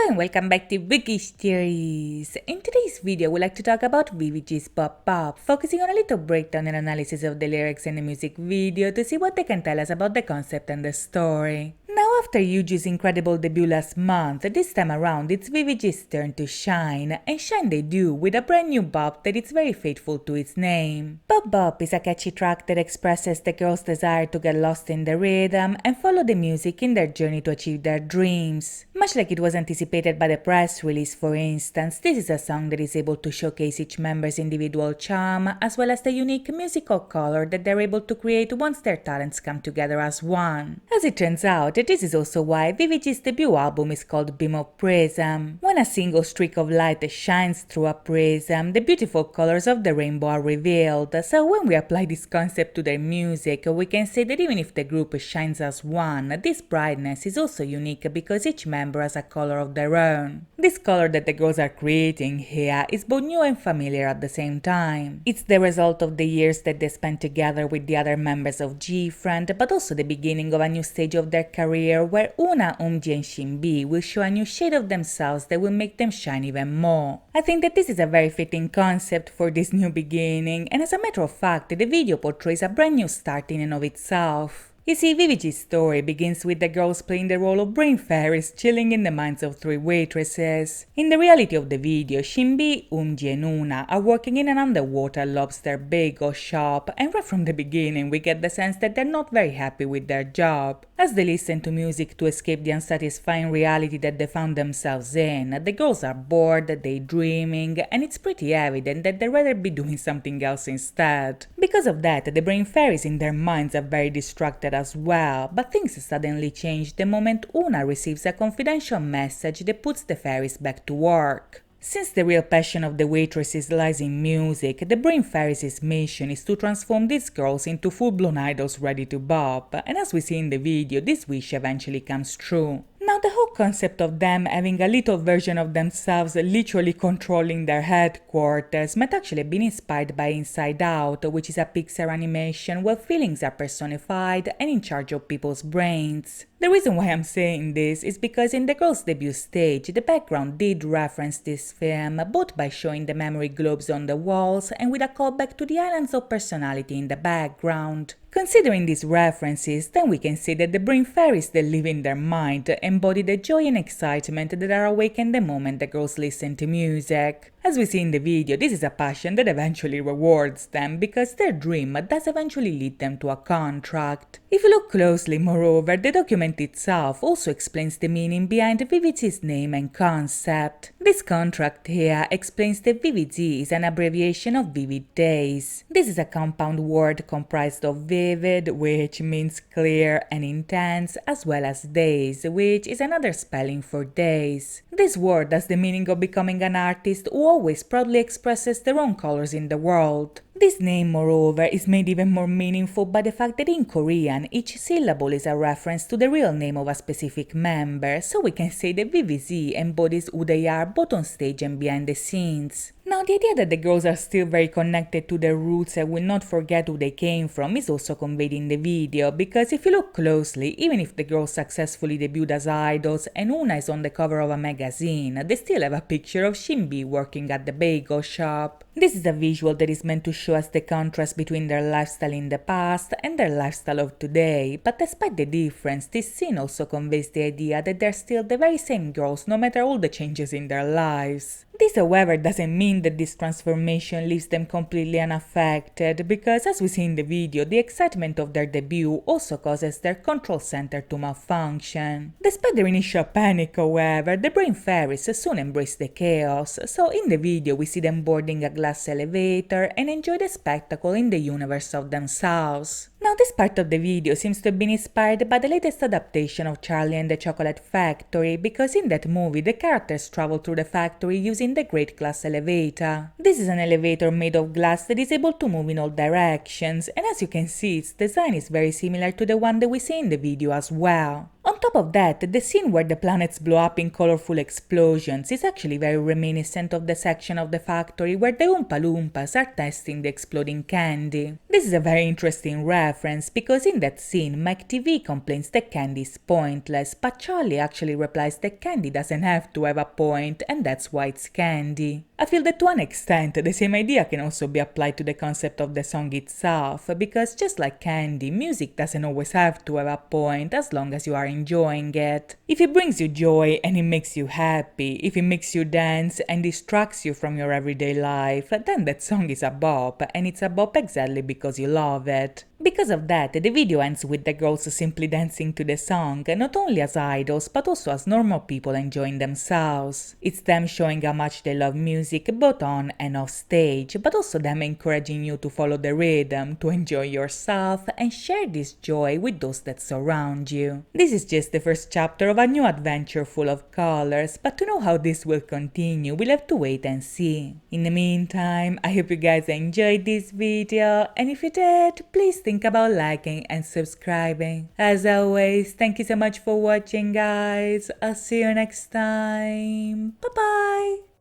Hello and welcome back to Bookish theories. In today's video, we'd like to talk about VIVIZ BOP BOP, focusing on a little breakdown and analysis of the lyrics and the music video to see what they can tell us about the concept and the story. Now, after Yuju's incredible debut last month, this time around it's VIVIZ's turn to shine, and shine they do with a brand new bop that is very faithful to its name. Bop Bop is a catchy track that expresses the girls' desire to get lost in the rhythm and follow the music in their journey to achieve their dreams. Much like it was anticipated by the press release, for instance, this is a song that is able to showcase each member's individual charm as well as the unique musical color that they're able to create once their talents come together as one. As it turns out, this is also why VIVIZ's debut album is called Beam of Prism. When a single streak of light shines through a prism, the beautiful colors of the rainbow are revealed. So when we apply this concept to their music, we can say that even if the group shines as one, this brightness is also unique because each member has a color of their own. This color that the girls are creating here is both new and familiar at the same time. It's the result of the years that they spent together with the other members of G-Friend, but also the beginning of a new stage of their career where Una, Umji and Shinbi will show a new shade of themselves that will make them shine even more. I think that this is a very fitting concept for this new beginning, and as a matter of fact, the video portrays a brand new start in and of itself. You see, VIVIZ's story begins with the girls playing the role of brain fairies chilling in the minds of three waitresses. In the reality of the video, Shinbi, Umji and Una are working in an underwater lobster bagel shop, and right from the beginning we get the sense that they're not very happy with their job. As they listen to music to escape the unsatisfying reality that they found themselves in, the girls are bored, daydreaming, and it's pretty evident that they'd rather be doing something else instead. Because of that, the brain fairies in their minds are very distracted as well, but things suddenly change the moment Una receives a confidential message that puts the fairies back to work. Since the real passion of the waitresses lies in music, the brain fairies' mission is to transform these girls into full-blown idols ready to bop, and as we see in the video, this wish eventually comes true. Now, the whole concept of them having a little version of themselves literally controlling their headquarters might actually have been inspired by Inside Out, which is a Pixar animation where feelings are personified and in charge of people's brains. The reason why I'm saying this is because in the girls' debut stage, the background did reference this film, both by showing the memory globes on the walls and with a callback to the islands of personality in the background. Considering these references, then we can say that the brain fairies that live in their mind embody the joy and excitement that are awakened the moment the girls listen to music. As we see in the video, this is a passion that eventually rewards them because their dream does eventually lead them to a contract. If you look closely, moreover, the document itself also explains the meaning behind VIVIZ's name and concept. This contract here explains that VIVIZ is an abbreviation of Vivid Days. This is a compound word comprised of vivid, which means clear and intense, as well as days, which is another spelling for days. This word has the meaning of becoming an artist who always proudly expresses their own colors in the world. This name, moreover, is made even more meaningful by the fact that in Korean, each syllable is a reference to the real name of a specific member, so we can say that VIVIZ embodies who they are both on stage and behind the scenes. Now, the idea that the girls are still very connected to their roots and will not forget who they came from is also conveyed in the video, because if you look closely, even if the girls successfully debuted as idols and Una is on the cover of a magazine, they still have a picture of Shinbi working at the bagel shop. This is a visual that is meant to show us the contrast between their lifestyle in the past and their lifestyle of today, but despite the difference, this scene also conveys the idea that they're still the very same girls no matter all the changes in their lives. This, however, doesn't mean that this transformation leaves them completely unaffected, because as we see in the video, the excitement of their debut also causes their control center to malfunction. Despite their initial panic, however, the brain fairies soon embrace the chaos, so in the video we see them boarding a glass elevator and enjoy the spectacle in the universe of themselves. Now, this part of the video seems to have been inspired by the latest adaptation of Charlie and the Chocolate Factory, because in that movie the characters travel through the factory using the Great Glass Elevator. This is an elevator made of glass that is able to move in all directions, and as you can see, its design is very similar to the one that we see in the video as well. On top top of that, the scene where the planets blow up in colorful explosions is actually very reminiscent of the section of the factory where the Oompa Loompas are testing the exploding candy. This is a very interesting reference because in that scene, Mike TV complains that candy is pointless, but Charlie actually replies that candy doesn't have to have a point and that's why it's candy. I feel that to one extent, the same idea can also be applied to the concept of the song itself, because just like candy, music doesn't always have to have a point as long as you are enjoying it. If it brings you joy and it makes you happy, if it makes you dance and distracts you from your everyday life, then that song is a bop, and it's a bop exactly because you love it. Because of that, the video ends with the girls simply dancing to the song, not only as idols but also as normal people enjoying themselves. It's them showing how much they love music both on and off stage, but also them encouraging you to follow the rhythm, to enjoy yourself and share this joy with those that surround you. This is just the first chapter of a new adventure full of colors, but to know how this will continue, we'll have to wait and see. In the meantime, I hope you guys enjoyed this video, and if you did, please think about liking and subscribing. As always, thank you so much for watching, guys. I'll see you next time. Bye bye.